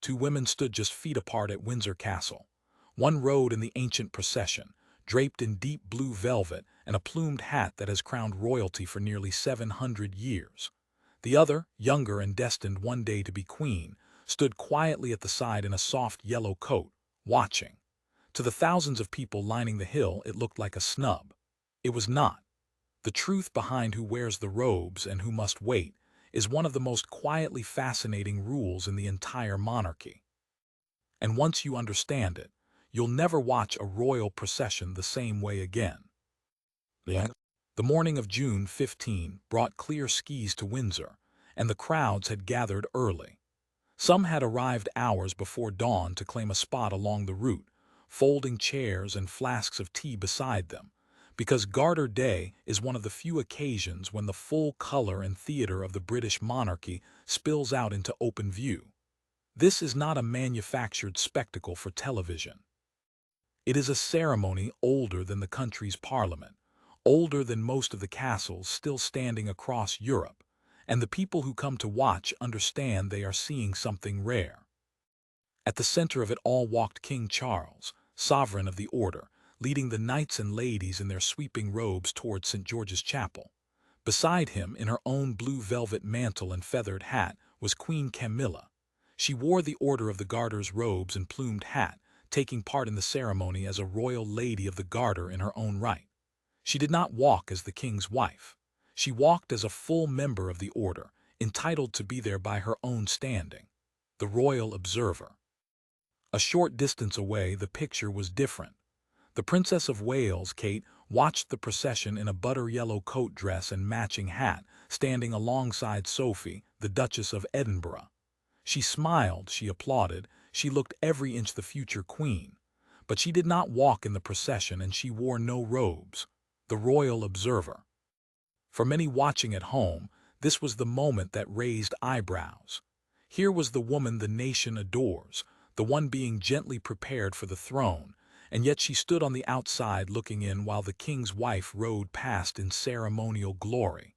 two women stood just feet apart at Windsor Castle. One rode in the ancient procession, draped in deep blue velvet and a plumed hat that has crowned royalty for nearly 700 years. The other, younger and destined one day to be queen, stood quietly at the side in a soft yellow coat, watching. To the thousands of people lining the hill, it looked like a snub. It was not. The truth behind who wears the robes and who must wait is one of the most quietly fascinating rules in the entire monarchy. And once you understand it, you'll never watch a royal procession the same way again. The morning of June 15 brought clear skies to Windsor, and the crowds had gathered early. Some had arrived hours before dawn to claim a spot along the route, folding chairs and flasks of tea beside them, because Garter Day is one of the few occasions when the full color and theater of the British monarchy spills out into open view. This is not a manufactured spectacle for television. It is a ceremony older than the country's parliament, older than most of the castles still standing across Europe, and the people who come to watch understand they are seeing something rare. At the center of it all walked King Charles, sovereign of the order, leading the knights and ladies in their sweeping robes toward St. George's Chapel. Beside him, in her own blue velvet mantle and feathered hat, was Queen Camilla. She wore the Order of the Garter's robes and plumed hat, taking part in the ceremony as a royal lady of the Garter in her own right. She did not walk as the king's wife. She walked as a full member of the order, entitled to be there by her own standing. The royal observer. A short distance away, the picture was different. The Princess of Wales, Kate, watched the procession in a butter-yellow coat dress and matching hat, standing alongside Sophie, the Duchess of Edinburgh. She smiled, she applauded, she looked every inch the future queen. But she did not walk in the procession and she wore no robes. The royal observer. For many watching at home, this was the moment that raised eyebrows. Here was the woman the nation adores, the one being gently prepared for the throne, and yet she stood on the outside looking in while the king's wife rode past in ceremonial glory.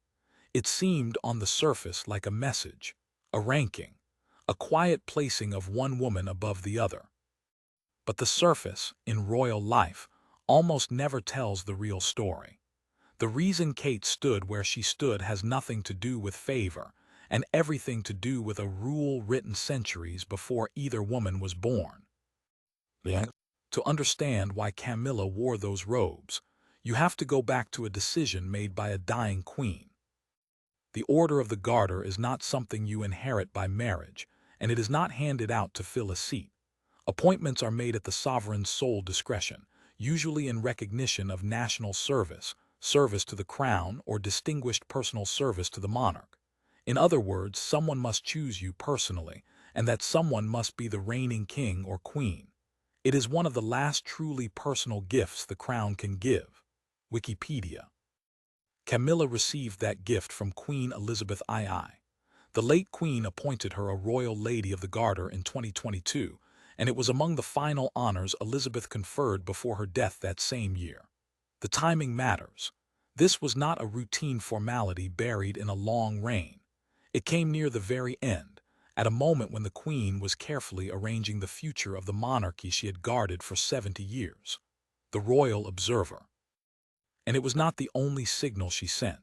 It seemed on the surface like a message, a ranking, a quiet placing of one woman above the other. But the surface, in royal life, almost never tells the real story. The reason Kate stood where she stood has nothing to do with favor, and everything to do with a rule written centuries before either woman was born. To understand why Camilla wore those robes, you have to go back to a decision made by a dying queen. The Order of the Garter is not something you inherit by marriage, and it is not handed out to fill a seat. Appointments are made at the sovereign's sole discretion, usually in recognition of national service, service to the crown, or distinguished personal service to the monarch. In other words, someone must choose you personally, and that someone must be the reigning king or queen. It is one of the last truly personal gifts the crown can give. Wikipedia. Camilla received that gift from Queen Elizabeth II. The late queen appointed her a Royal Lady of the Garter in 2022, and it was among the final honors Elizabeth conferred before her death that same year. The timing matters. This was not a routine formality buried in a long reign. It came near the very end, at a moment when the queen was carefully arranging the future of the monarchy she had guarded for 70 years. The royal observer. And it was not the only signal she sent.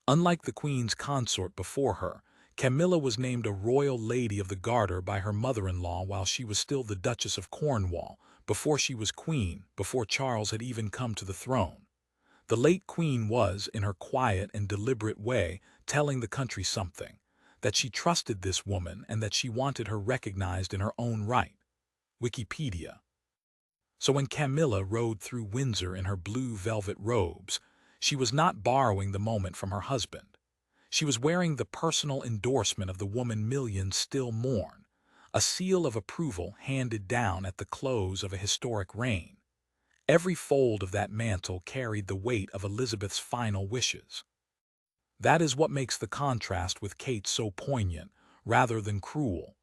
Unlike the queen's consort before her, Camilla was named a Royal Lady of the Garter by her mother-in-law while she was still the Duchess of Cornwall, before she was queen, before Charles had even come to the throne. The late queen was, in her quiet and deliberate way, telling the country something, that she trusted this woman and that she wanted her recognized in her own right. Wikipedia. So when Camilla rode through Windsor in her blue velvet robes, she was not borrowing the moment from her husband. She was wearing the personal endorsement of the woman millions still mourn, a seal of approval handed down at the close of a historic reign. Every fold of that mantle carried the weight of Elizabeth's final wishes. That is what makes the contrast with Kate so poignant, rather than cruel.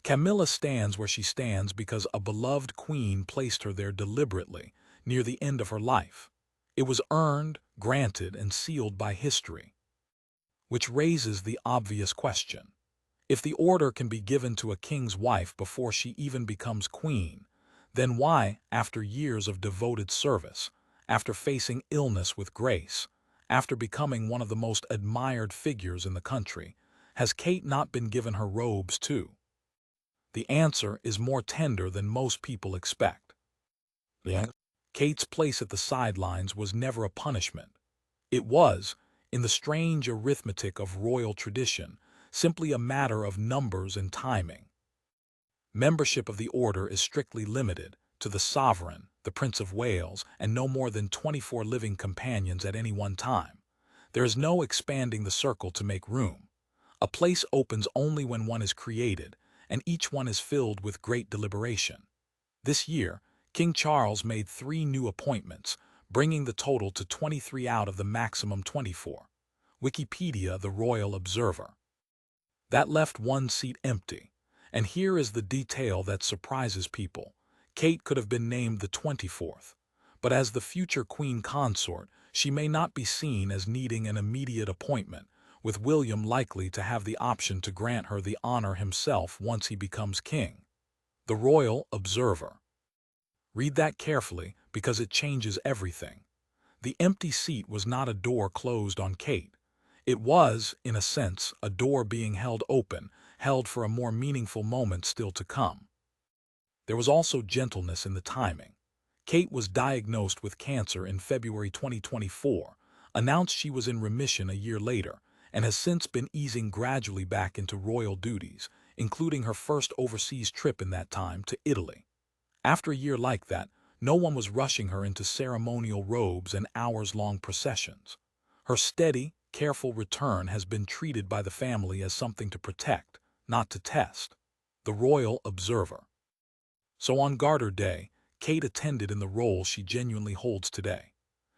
Camilla stands where she stands because a beloved queen placed her there deliberately, near the end of her life. It was earned, granted, and sealed by history. Which raises the obvious question. If the order can be given to a king's wife before she even becomes queen, then why, after years of devoted service, after facing illness with grace, after becoming one of the most admired figures in the country, has Kate not been given her robes too? The answer is more tender than most people expect. Kate's place at the sidelines was never a punishment. It was, in the strange arithmetic of royal tradition, simply a matter of numbers and timing. Membership of the order is strictly limited to the sovereign, the Prince of Wales, and no more than 24 living companions at any one time. There is no expanding the circle to make room. A place opens only when one is created, and each one is filled with great deliberation. This year, King Charles made 3 new appointments, bringing the total to 23 out of the maximum 24. Wikipedia, the Royal Observer. That left one seat empty. And here is the detail that surprises people. Kate could have been named the 24th. But as the future queen consort, she may not be seen as needing an immediate appointment, with William likely to have the option to grant her the honor himself once he becomes king. The Royal Observer. Read that carefully because it changes everything. The empty seat was not a door closed on Kate. It was, in a sense, a door being held open, held for a more meaningful moment still to come. There was also gentleness in the timing. Kate was diagnosed with cancer in February 2024, announced she was in remission a year later, and has since been easing gradually back into royal duties, including her first overseas trip in that time to Italy. After a year like that, no one was rushing her into ceremonial robes and hours-long processions. Her steady, careful return has been treated by the family as something to protect, not to test. The Royal Observer. So on Garter Day, Kate attended in the role she genuinely holds today.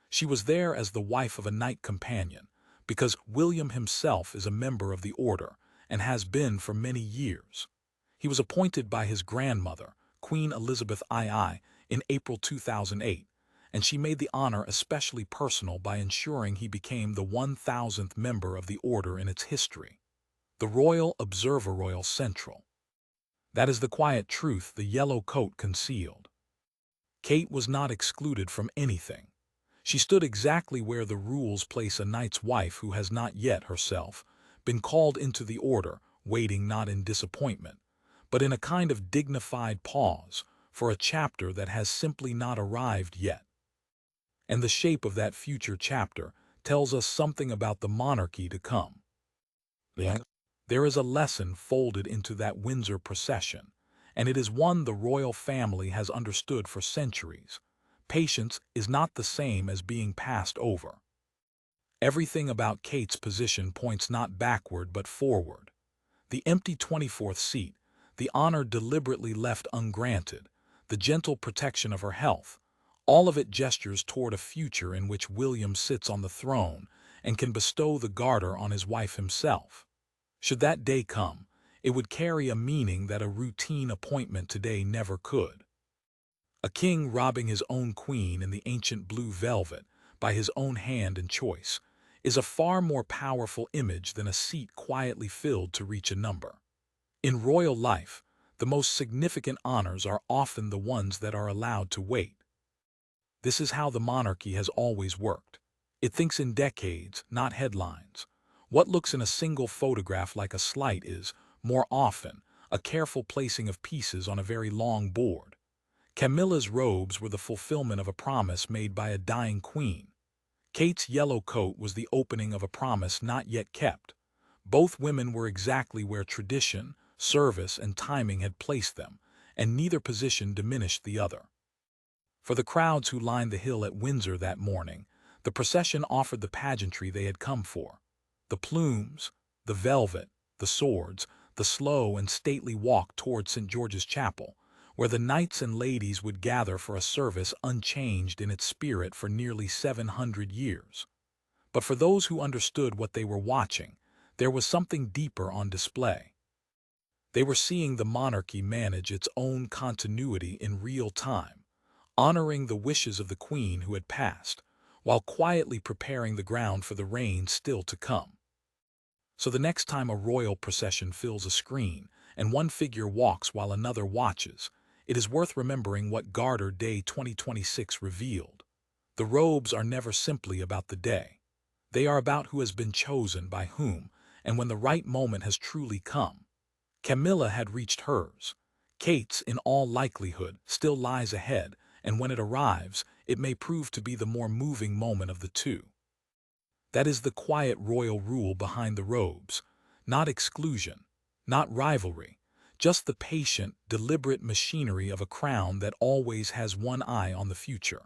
She was there as the wife of a knight companion, because William himself is a member of the order and has been for many years. He was appointed by his grandmother, Queen Elizabeth II, in April 2008, and she made the honor especially personal by ensuring he became the 1,000th member of the order in its history. The Royal Observer. Royal Central. That is the quiet truth the yellow coat concealed. Kate was not excluded from anything. She stood exactly where the rules place a knight's wife who has not yet, herself, been called into the order, waiting not in disappointment, but in a kind of dignified pause for a chapter that has simply not arrived yet. And the shape of that future chapter tells us something about the monarchy to come. There is a lesson folded into that Windsor procession, and it is one the royal family has understood for centuries. Patience is not the same as being passed over. Everything about Kate's position points not backward but forward. The empty 24th seat, the honor deliberately left ungranted, the gentle protection of her health, all of it gestures toward a future in which William sits on the throne and can bestow the Garter on his wife himself. Should that day come, it would carry a meaning that a routine appointment today never could. A king robbing his own queen in the ancient blue velvet by his own hand and choice is a far more powerful image than a seat quietly filled to reach a number. In royal life, the most significant honors are often the ones that are allowed to wait. This is how the monarchy has always worked. It thinks in decades, not headlines. What looks in a single photograph like a slight is, more often, a careful placing of pieces on a very long board. Camilla's robes were the fulfillment of a promise made by a dying queen. Kate's yellow coat was the opening of a promise not yet kept. Both women were exactly where tradition, service, and timing had placed them, and neither position diminished the other. For the crowds who lined the hill at Windsor that morning, the procession offered the pageantry they had come for. The plumes, the velvet, the swords, the slow and stately walk toward St. George's Chapel, where the knights and ladies would gather for a service unchanged in its spirit for nearly 700 years. But for those who understood what they were watching, there was something deeper on display. They were seeing the monarchy manage its own continuity in real time, honoring the wishes of the queen who had passed, while quietly preparing the ground for the reign still to come. So the next time a royal procession fills a screen and one figure walks while another watches, it is worth remembering what Garter Day 2026 revealed. The robes are never simply about the day. They are about who has been chosen by whom, and when the right moment has truly come. Camilla had reached hers. Kate's, in all likelihood, still lies ahead, and when it arrives, it may prove to be the more moving moment of the two. That is the quiet royal rule behind the robes. Not exclusion, not rivalry, just the patient, deliberate machinery of a crown that always has one eye on the future.